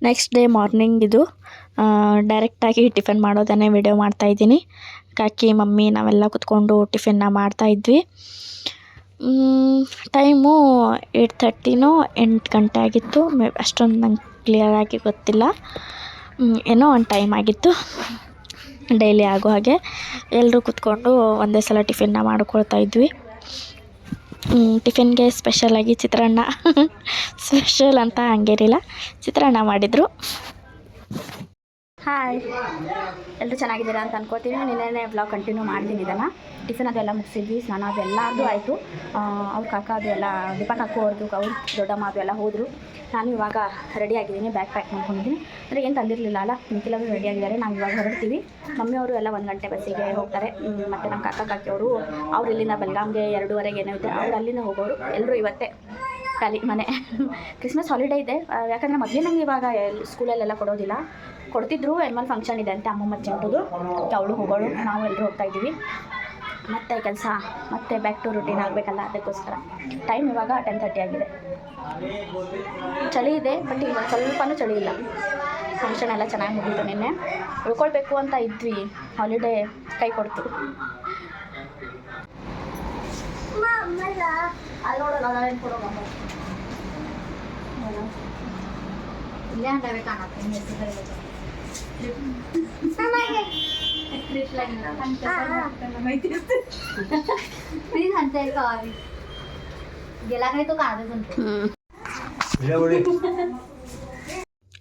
Next day morning ಇದು ಡೈರೆಕ್ಟಾಗಿ tiffin ಮಾಡೋದನ್ನೇ video ಮಾಡ್ತಾಯಿದ್ದೀನಿ. ಕಾಕಿ ಮಮ್ಮಿ ನಾವೆಲ್ಲ ಕುತ್ಕೊಂಡು ಟಿಫಿನ್ನ ಮಾಡ್ತಾಯಿದ್ವಿ. ಟೈಮು 8:30 8 ಗಂಟೆ ಆಗಿತ್ತು. ಅಷ್ಟೊಂದು ನಂಗೆ ಕ್ಲಿಯರಾಗಿ ಗೊತ್ತಿಲ್ಲ. ಏನೋ ಒಂದು ಟೈಮ್ ಆಗಿತ್ತು. ಡೈಲಿ ಆಗೋ ಹಾಗೆ ಎಲ್ಲರೂ ಕುತ್ಕೊಂಡು ಒಂದೇ ಸಲ ಟಿಫಿನ್ನ ಮಾಡ್ಕೊಳ್ತಾ ಇದ್ವಿ. ಟಿಫಿನ್ಗೆ ಸ್ಪೆಷಲಾಗಿ ಚಿತ್ರಾನ್ನ ಸ್ಪೆಷಲ್ ಅಂತ ಹಂಗೇನಿಲ್ಲ, ಚಿತ್ರಾನ್ನ ಮಾಡಿದರು. ಹಾಯ್, ಎಲ್ಲರೂ ಚೆನ್ನಾಗಿದ್ದೀರಾ ಅಂತ ಅನ್ಕೋತೀನಿ. ನಿನ್ನೆ ವ್ಲಾಗ್ ಕಂಟಿನ್ಯೂ ಮಾಡ್ತೀನಿ. ಇದನ್ನು ಟಿಫಿನ್ ಅದೆಲ್ಲ ಮುಗಿಸಿದ್ವಿ, ಸ್ನಾನ ಅದೆಲ್ಲದು ಆಯಿತು. ಅವ್ರ ಕಾಕ ಅದೆಲ್ಲ ದೀಪಕ್ ಹಾಕೋ ಅವ್ರದ್ದು ಅವ್ರು ದೊಡ್ಡಮ್ಮ ಅದೆಲ್ಲ ಹೋದರು. ನಾನು ಇವಾಗ ರೆಡಿ ಆಗಿದ್ದೀನಿ, ಬ್ಯಾಗ್ ಪ್ಯಾಕ್ ಮಾಡ್ಕೊಂಡಿದ್ದೀನಿ. ಅಂದರೆ ಏನು ತಂದಿರಲಿಲ್ಲ ಅಲ್ಲ, ನಿಖಿಲವರು ರೆಡಿ ಆಗಿದ್ದಾರೆ. ನಾವು ಇವಾಗ ಹೊರಡ್ತೀವಿ. ಮಮ್ಮಿಯವರು ಎಲ್ಲ 1 ಗಂಟೆ ಬಸ್ಸಿಗೆ ಹೋಗ್ತಾರೆ. ಮತ್ತು ನಮ್ಮ ಕಾಕ ಕಾಕಿಯವರು ಅವ್ರು ಇಲ್ಲಿಂದ ಬೆಳಗಾಂಗೆ 2:30 ಏನೋ ಇದೆ, ಅವ್ರು ಅಲ್ಲಿಂದ ಹೋಗೋರು. ಎಲ್ಲರೂ ಇವತ್ತೇ ಖಾಲಿ ಮನೆ. ಕ್ರಿಸ್ಮಸ್ ಹಾಲಿಡೇ ಇದೆ, ಯಾಕಂದರೆ ಮೊದಲೇ ನಂಗೆ ಇವಾಗ ಸ್ಕೂಲಲ್ಲೆಲ್ಲ ಕೊಡೋದಿಲ್ಲ. ಕೊಡ್ತಿದ್ರು, ಎನ್ವಲ್ ಫಂಕ್ಷನ್ ಇದೆ ಅಂತೆ ಅಮ್ಮಮ್ಮ ಚೆಂಟುದು, ಅವಳು ಹೋಗೋಳು, ನಾವು ಎಲ್ಲರೂ ಹೋಗ್ತಾಯಿದ್ದೀವಿ. ಮತ್ತು ಕೆಲಸ ಮತ್ತೆ ಬ್ಯಾಕ್ ಟು ರುಟೀನ್ ಆಗಬೇಕಲ್ಲ, ಅದಕ್ಕೋಸ್ಕರ. ಟೈಮ್ ಇವಾಗ 10:30 ಆಗಿದೆ. ಚಳಿ ಇದೆ, ಬಟ್ ಈಗ ಸ್ವಲ್ಪನೂ ಚಳಿ ಇಲ್ಲ. ಫಂಕ್ಷನ್ ಎಲ್ಲ ಚೆನ್ನಾಗಿ ಮುಗೀತು. ನಿನ್ನೆ ಉಳ್ಕೊಳ್ಬೇಕು ಅಂತ ಇದ್ವಿ, ಹಾಲಿಡೇ ಕೈ ಕೊಡ್ತು.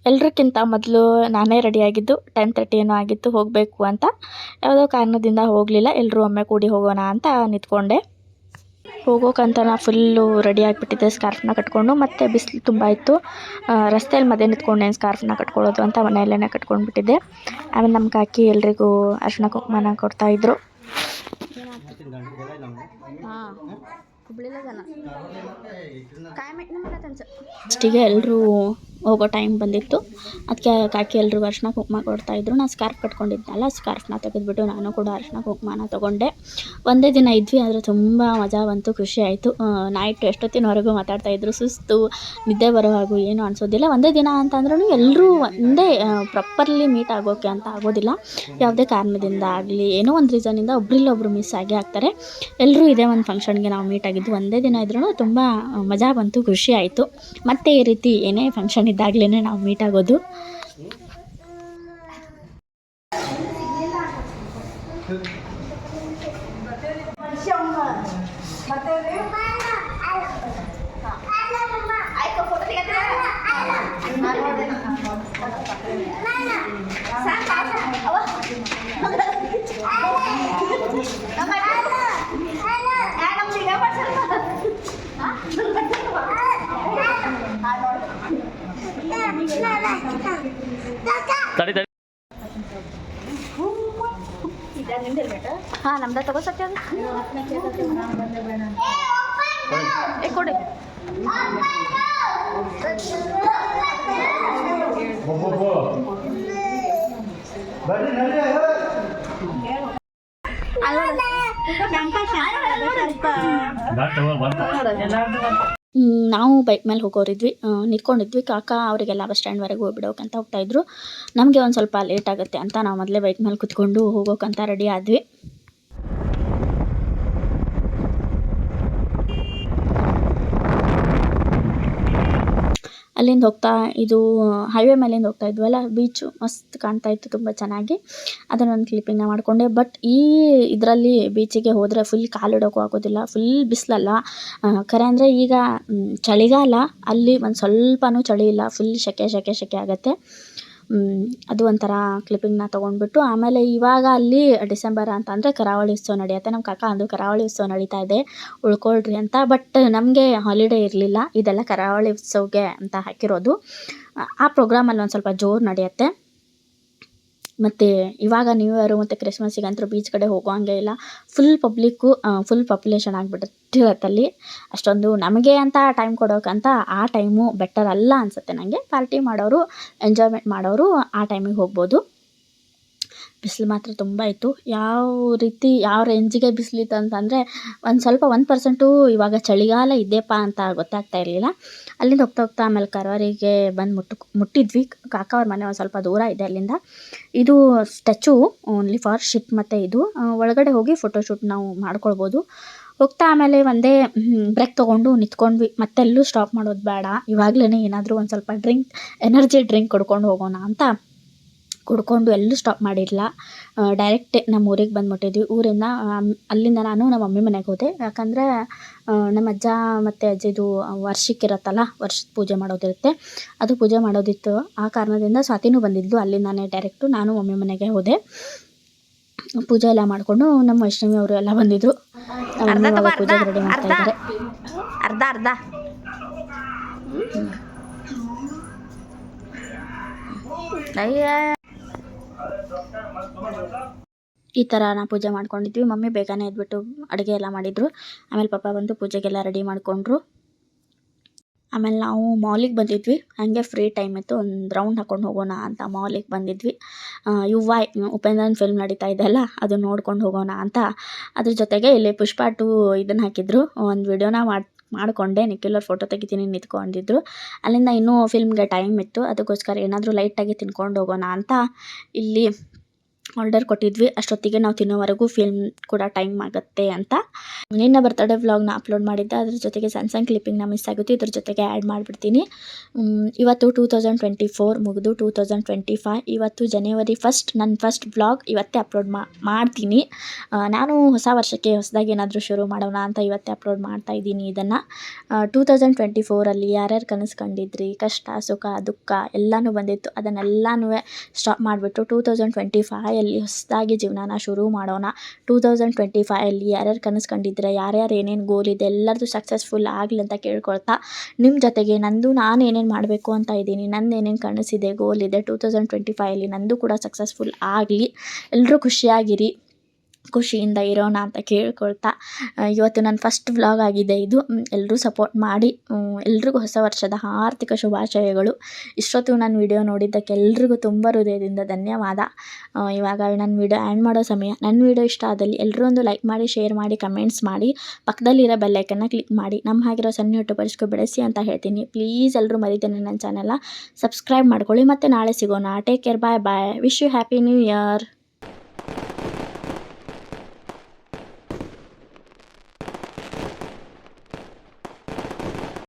ಎಲ್ರಿಗಿಂತ ಮೊದಲು ನಾನೇ ರೆಡಿಯಾಗಿದ್ದು. 10:30 ಏನೋ ಆಗಿತ್ತು, ಹೋಗಬೇಕು ಅಂತ. ಯಾವುದೋ ಕಾರಣದಿಂದ ಹೋಗಲಿಲ್ಲ. ಎಲ್ಲರೂ ಒಮ್ಮೆ ಕೂಡಿ ಹೋಗೋಣ ಅಂತ ನಿಂತ್ಕೊಂಡೆ. ಹೋಗೋಕ್ಕಂತ ನಾ ಫುಲ್ಲು ರೆಡಿ ಆಗಿಬಿಟ್ಟಿದ್ದೆ, ಸ್ಕಾರ್ಫ್ನ ಕಟ್ಕೊಂಡು. ಮತ್ತು ಬಿಸಿಲು ತುಂಬ ಇತ್ತು, ರಸ್ತೆಯಲ್ಲಿ ಮಧ್ಯೆ ನಿಂತ್ಕೊಂಡೇನು ಸ್ಕಾರ್ಫ್ನ ಕಟ್ಕೊಳ್ಳೋದು ಅಂತ ಮನೆಯಲ್ಲೇ ಕಟ್ಕೊಂಡ್ಬಿಟ್ಟಿದ್ದೆ. ಆಮೇಲೆ ನಮ್ಮ ಕಾಕಿ ಎಲ್ರಿಗೂ ಅರಿಶಿನ ಕುಂಕುಮನ ಕೊಡ್ತಾಯಿದ್ರು. ಅಷ್ಟಿಗೆ ಎಲ್ಲರೂ ಹೋಗೋ ಟೈಮ್ ಬಂದಿತ್ತು. ಅದಕ್ಕೆ ಕಾಕಿ ಎಲ್ರಿಗೂ ಅರಿಶಿನ ಕುಂಕುಮ ಕೊಡ್ತಾಯಿದ್ರು. ನಾನು ಸ್ಕಾರ್ಫ್ ಕಟ್ಕೊಂಡಿದ್ನಲ್ಲ, ಸ್ಕಾರ್ಫ್ನ ತೆಗೆದುಬಿಟ್ಟು ನಾನು ಕೂಡ ಅರಿಶಿನ ಕುಂಕುಮನ ತೊಗೊಂಡೆ. ಒಂದೇ ದಿನ ಇದ್ವಿ, ಆದರೆ ತುಂಬ ಮಜಾ ಬಂತು, ಖುಷಿ ಆಯಿತು. ನೈಟ್ ಎಷ್ಟೊತ್ತಿನವರೆಗೂ ಮಾತಾಡ್ತಾಯಿದ್ರು, ಸುಸ್ತು, ನಿದ್ದೆ ಬರೋ ಹಾಗೂ ಏನೂ ಅನಿಸೋದಿಲ್ಲ. ಒಂದೇ ದಿನ ಅಂತಂದ್ರೂ ಎಲ್ಲರೂ ಒಂದೇ ಪ್ರಾಪರ್ಲಿ ಮೀಟ್ ಆಗೋಕ್ಕೆ ಅಂತ ಆಗೋದಿಲ್ಲ. ಯಾವುದೇ ಕಾರಣದಿಂದ ಆಗಲಿ, ಏನೋ ಒಂದು ರೀಸನಿಂದ ಒಬ್ರಿಲ್ಲೊಬ್ರು ಮಿಸ್ ಆಗೇ ಆಗ್ತಾರೆ. ಎಲ್ಲರೂ ಇದೇ ಒಂದು ಫಂಕ್ಷನ್ಗೆ ನಾವು ಮೀಟ್ ಆಗಿದ್ದು. ಒಂದೇ ದಿನ ಇದ್ರೂ ತುಂಬ ಮಜಾ ಬಂತು, ಖುಷಿ ಆಯಿತು. ಮತ್ತು ಈ ರೀತಿ ಏನೇ ಫಂಕ್ಷನ್ ಇದ್ದಾಗಲೇ ನಾವು ಮೀಟ್ ಆಗೋದು. ಹಾಂ, ನಮ್ದ ತಗೋ ಸತ್ಯ ಕೊಡಿ. ನಾವು ಬೈಕ್ ಮೇಲೆ ಹೋಗೋರಿದ್ವಿ, ನಿಂತ್ಕೊಂಡಿದ್ವಿ. ಕಾಕ ಅವರಿಗೆಲ್ಲ ಬಸ್ ಸ್ಟ್ಯಾಂಡ್ವರೆಗೆ ಹೋಗ್ಬಿಡೋಕಂತ ಹೋಗ್ತಾಯಿದ್ರು. ನಮಗೆ ಒಂದು ಸ್ವಲ್ಪ ಲೇಟ್ ಆಗುತ್ತೆ ಅಂತ ನಾವು ಮೊದಲೇ ಬೈಕ್ ಮೇಲೆ ಕುತ್ಕೊಂಡು ಹೋಗೋಕ್ಕಂತ ರೆಡಿ ಆದ್ವಿ. ಅಲ್ಲಿಂದ ಹೋಗ್ತಾ ಇದು ಹೈವೇ ಮೇಲಿಂದ ಹೋಗ್ತಾ ಇದ್ವಲ್ಲ, ಬೀಚು ಮಸ್ತ್ ಕಾಣ್ತಾ ಇತ್ತು, ತುಂಬ ಚೆನ್ನಾಗಿ. ಅದನ್ನೊಂದು ಕ್ಲಿಪ್ಪಿಂಗ್ನ ಮಾಡಿಕೊಂಡೆ. ಬಟ್ ಈ ಇದರಲ್ಲಿ ಬೀಚಿಗೆ ಹೋದರೆ ಫುಲ್ ಕಾಲಿಡೋಕ್ಕೂ ಆಗೋದಿಲ್ಲ, ಫುಲ್ ಬಿಸಿಲಲ್ಲ. ಖರೆ ಅಂದರೆ ಈಗ ಚಳಿಗಾಲ, ಅಲ್ಲಿ ಒಂದು ಸ್ವಲ್ಪನೂ ಚಳಿ ಇಲ್ಲ, ಫುಲ್ ಸೆಕೆ ಆಗುತ್ತೆ. ಅದು ಒಂಥರ ಕ್ಲಿಪ್ಪಿಂಗ್ನ ತೊಗೊಂಡ್ಬಿಟ್ಟು ಆಮೇಲೆ ಇವಾಗ ಅಲ್ಲಿ ಡಿಸೆಂಬರ್ ಅಂತ ಅಂದರೆ ಕರಾವಳಿ ಉತ್ಸವ ನಡೆಯುತ್ತೆ. ನಮ್ಮ ಕಾಕ ಅಂದು ಕರಾವಳಿ ಉತ್ಸವ ನಡೀತಾ ಇದೆ, ಉಳ್ಕೊಳ್ರಿ ಅಂತ. ಬಟ್ ನಮಗೆ ಹಾಲಿಡೇ ಇರಲಿಲ್ಲ, ಇದೆಲ್ಲ ಕರಾವಳಿ ಉತ್ಸವಕ್ಕೆ ಅಂತ ಹಾಕಿರೋದು. ಆ ಪ್ರೋಗ್ರಾಮಲ್ಲಿ ಒಂದು ಸ್ವಲ್ಪ ಜೋರು ನಡೆಯುತ್ತೆ. ಮತ್ತು ಇವಾಗ ನ್ಯೂ ಇಯರು ಮತ್ತು ಕ್ರಿಸ್ಮಸ್ಸಿಗಂತೂ ಬೀಚ್ ಕಡೆ ಹೋಗೋಂಗೆ ಇಲ್ಲ, ಫುಲ್ ಪಬ್ಲಿಕ್ಕು, ಫುಲ್ ಪಾಪ್ಯುಲೇಷನ್ ಆಗಿಬಿಟ್ಟಿರತ್ತಲ್ಲಿ. ಅಷ್ಟೊಂದು ನಮಗೆ ಅಂತ ಟೈಮ್ ಕೊಡೋಕ್ಕಂತ ಆ ಟೈಮು ಬೆಟರ್ ಅಲ್ಲ ಅನಿಸುತ್ತೆ ನನಗೆ. ಪಾರ್ಟಿ ಮಾಡೋರು, ಎಂಜಾಯ್ಮೆಂಟ್ ಮಾಡೋರು ಆ ಟೈಮಿಗೆ ಹೋಗ್ಬೋದು. ಬಿಸಿಲು ಮಾತ್ರ ತುಂಬ ಇತ್ತು. ಯಾವ ರೇಂಜಿಗೆ ಬಿಸಿಲಿತ್ತು ಅಂತಂದರೆ ಸ್ವಲ್ಪ 1% ಇವಾಗ ಚಳಿಗಾಲ ಇದೆಯಪ್ಪ ಅಂತ ಗೊತ್ತಾಗ್ತಾ ಇರಲಿಲ್ಲ. ಅಲ್ಲಿಂದ ಹೋಗ್ತಾ ಆಮೇಲೆ ಕರವರಿಗೆ ಬಂದು ಮುಟ್ಟಿದ್ವಿ. ಕಾಕ ಅವ್ರ ಮನೆ ಒಂದು ಸ್ವಲ್ಪ ದೂರ ಇದೆ ಅಲ್ಲಿಂದ. ಇದು ಸ್ಟ್ಯಾಚು ಓನ್ಲಿ ಫಾರ್ ಶಿಪ್ ಮತ್ತು ಇದು ಒಳಗಡೆ ಹೋಗಿ ಫೋಟೋಶೂಟ್ ನಾವು ಮಾಡ್ಕೊಳ್ಬೋದು. ಹೋಗ್ತಾ ಆಮೇಲೆ ಒಂದೇ ಬ್ರೇಕ್ ತೊಗೊಂಡು ನಿಂತ್ಕೊಂಡ್ವಿ. ಮತ್ತೆಲ್ಲೂ ಸ್ಟಾಪ್ ಮಾಡೋದು ಬೇಡ, ಇವಾಗಲೇ ಏನಾದರೂ ಒಂದು ಸ್ವಲ್ಪ ಎನರ್ಜಿ ಡ್ರಿಂಕ್ ಕುಡ್ಕೊಂಡು ಹೋಗೋಣ ಅಂತ ಕುಡ್ಕೊಂಡು ಎಲ್ಲೂ ಸ್ಟಾಪ್ ಮಾಡಿರಲಿಲ್ಲ. ಡೈರೆಕ್ಟೇ ನಮ್ಮ ಊರಿಗೆ ಬಂದುಬಿಟ್ಟಿದ್ವಿ. ಊರಿಂದ ಅಲ್ಲಿಂದ ನಾನು ನಮ್ಮ ಮಮ್ಮಿ ಮನೆಗೆ ಹೋದೆ. ಯಾಕಂದರೆ ನಮ್ಮ ಅಜ್ಜ ಮತ್ತು ಅಜ್ಜಿದು ವರ್ಷಕ್ಕಿರತ್ತಲ್ಲ, ವರ್ಷದ ಪೂಜೆ ಮಾಡೋದಿರುತ್ತೆ, ಅದು ಪೂಜೆ ಮಾಡೋದಿತ್ತು. ಆ ಕಾರಣದಿಂದ ಸ್ವಾತಿನೂ ಬಂದಿದ್ದು. ಅಲ್ಲಿಂದಾನೇ ಡೈರೆಕ್ಟು ನಾನು ಮಮ್ಮಿ ಮನೆಗೆ ಹೋದೆ. ಪೂಜೆ ಎಲ್ಲ ಮಾಡಿಕೊಂಡು ನಮ್ಮ ವೈಷ್ಣವಿ ಅವರು ಎಲ್ಲ ಬಂದಿದ್ದರು. ಪೂಜೆಗೆ ರೆಡಿ ಮಾಡ್ತಾ ಇದ್ದಾರೆ. ಅರ್ಧ ಈ ಥರ ನಾವು ಪೂಜೆ ಮಾಡ್ಕೊಂಡಿದ್ವಿ. ಮಮ್ಮಿ ಬೇಗನೆ ಎದ್ಬಿಟ್ಟು ಅಡುಗೆ ಎಲ್ಲ ಮಾಡಿದರು. ಆಮೇಲೆ ಪಾಪ ಬಂದು ಪೂಜೆಗೆಲ್ಲ ರೆಡಿ ಮಾಡಿಕೊಂಡ್ರು. ಆಮೇಲೆ ನಾವು ಮಾಲಿಗೆ ಬಂದಿದ್ವಿ. ಹಾಗೆ ಫ್ರೀ ಟೈಮ್ ಇತ್ತು, ಒಂದು ರೌಂಡ್ ಹಾಕ್ಕೊಂಡು ಹೋಗೋಣ ಅಂತ ಮಾಲಿಗೆ ಬಂದಿದ್ವಿ. UI ಉಪೇಂದ್ರನ್ ಫಿಲ್ಮ್ ನಡೀತಾ ಇದೆಯಲ್ಲ, ಅದು ನೋಡ್ಕೊಂಡು ಹೋಗೋಣ ಅಂತ. ಅದ್ರ ಜೊತೆಗೆ ಇಲ್ಲಿ ಪುಷ್ಪ 2 ಇದನ್ನು ಹಾಕಿದ್ರು. ಒಂದು ವಿಡಿಯೋನ ಮಾಡಿಕೊಂಡೆ. ನಿಖಿಲ್ ಅವ್ರ ಫೋಟೋ ತೆಗಿತೀನಿ ನಿಂತ್ಕೊಂಡಿದ್ರು. ಅಲ್ಲಿಂದ ಇನ್ನೂ ಫಿಲ್ಮ್ಗೆ ಟೈಮ್ ಇತ್ತು, ಅದಕ್ಕೋಸ್ಕರ ಏನಾದರೂ ಲೈಟಾಗಿ ತಿನ್ಕೊಂಡು ಹೋಗೋಣ ಅಂತ ಇಲ್ಲಿ ಆರ್ಡರ್ ಕೊಟ್ಟಿದ್ವಿ. ಅಷ್ಟೊತ್ತಿಗೆ ನಾವು ತಿನ್ನೋವರೆಗೂ ಫಿಲ್ಮ್ ಕೂಡ ಟೈಮ್ ಆಗುತ್ತೆ ಅಂತ. ನಿನ್ನೆ ಬರ್ತ್ಡೇ ವ್ಲಾಗ್ನ ಅಪ್ಲೋಡ್ ಮಾಡಿದ್ದೆ, ಅದ್ರ ಜೊತೆಗೆ ಸಣ್ಣ ಕ್ಲಿಪ್ಪಿಂಗ್ನ ಮಿಸ್ ಆಗುತ್ತೆ, ಇದ್ರ ಜೊತೆಗೆ ಆ್ಯಡ್ ಮಾಡಿಬಿಡ್ತೀನಿ. ಇವತ್ತು 2024 ಮುಗಿದು 2025. ಇವತ್ತು January 1 ನನ್ನ ಫಸ್ಟ್ ವ್ಲಾಗ್ ಇವತ್ತೇ ಅಪ್ಲೋಡ್ ಮಾಡ್ತೀನಿ. ನಾನು ಹೊಸ ವರ್ಷಕ್ಕೆ ಹೊಸದಾಗಿ ಏನಾದರೂ ಶುರು ಮಾಡೋಣ ಅಂತ ಇವತ್ತೇ ಅಪ್ಲೋಡ್ ಮಾಡ್ತಾ ಇದ್ದೀನಿ ಇದನ್ನು. 2024 ಯಾರ್ಯಾರು ಕನಸು ಕಂಡಿದ್ರಿ, ಕಷ್ಟ ಸುಖ ದುಃಖ ಎಲ್ಲನೂ ಬಂದಿತ್ತು, ಅದನ್ನೆಲ್ಲನೂ ಸ್ಟಾಪ್ ಮಾಡಿಬಿಟ್ಟು 2025 ಹೊಸದಾಗಿ ಜೀವನನ ಶುರು ಮಾಡೋಣ. 2025 ಯಾರ್ಯಾರು ಕನಸು ಕಂಡಿದ್ರೆ, ಯಾರ್ಯಾರು ಏನೇನು ಗೋಲ್ ಇದೆ ಎಲ್ಲರದು ಸಕ್ಸಸ್ಫುಲ್ ಆಗಲಿ ಅಂತ ಕೇಳ್ಕೊಳ್ತಾ, ನಿಮ್ಮ ಜೊತೆಗೆ ನಾನು ಏನೇನು ಮಾಡಬೇಕು ಅಂತ ಇದ್ದೀನಿ, ನಂದು ಏನೇನು ಕನಸಿದೆ, ಗೋಲ್ ಇದೆ, 2025 ನಂದು ಕೂಡ ಸಕ್ಸಸ್ಫುಲ್ ಆಗಲಿ, ಎಲ್ಲರೂ ಖುಷಿಯಾಗಿರಿ, ಖುಷಿಯಿಂದ ಇರೋಣ ಅಂತ ಕೇಳ್ಕೊಳ್ತಾ, ಇವತ್ತು ನನ್ನ ಫಸ್ಟ್ ವ್ಲಾಗ್ ಆಗಿದೆ ಇದು. ಎಲ್ಲರೂ ಸಪೋರ್ಟ್ ಮಾಡಿ. ಎಲ್ರಿಗೂ ಹೊಸ ವರ್ಷದ ಆರ್ಥಿಕ ಶುಭಾಶಯಗಳು. ಇಷ್ಟೊತ್ತು ನನ್ನ ವಿಡಿಯೋ ನೋಡಿದ್ದಕ್ಕೆ ಎಲ್ರಿಗೂ ತುಂಬ ಹೃದಯದಿಂದ ಧನ್ಯವಾದ. ಇವಾಗ ನನ್ನ ವಿಡಿಯೋ ಆ್ಯಡ್ ಮಾಡೋ ಸಮಯ. ನನ್ನ ವಿಡಿಯೋ ಇಷ್ಟ ಆದಲ್ಲಿ ಎಲ್ಲರೂ ಒಂದು ಲೈಕ್ ಮಾಡಿ, ಶೇರ್ ಮಾಡಿ, ಕಮೆಂಟ್ಸ್ ಮಾಡಿ, ಪಕ್ಕದಲ್ಲಿರೋ ಬೆಲ್ಲೈಕನ್ನ ಕ್ಲಿಕ್ ಮಾಡಿ. ನಮ್ಮ ಹಾಗಿರೋ ಸಣ್ಣ ಯೂಟ್ಯೂಬರ್ಸ್ಗೂ ಬೆಳೆಸಿ ಅಂತ ಹೇಳ್ತೀನಿ. ಪ್ಲೀಸ್ ಎಲ್ಲರೂ ಮರಿದೇನೆ ನನ್ನ ಚಾನಲ್ನ ಸಬ್ಸ್ಕ್ರೈಬ್ ಮಾಡ್ಕೊಳ್ಳಿ. ಮತ್ತು ನಾಳೆ ಸಿಗೋಣ. Take care, bye bye. Wish you happy new year.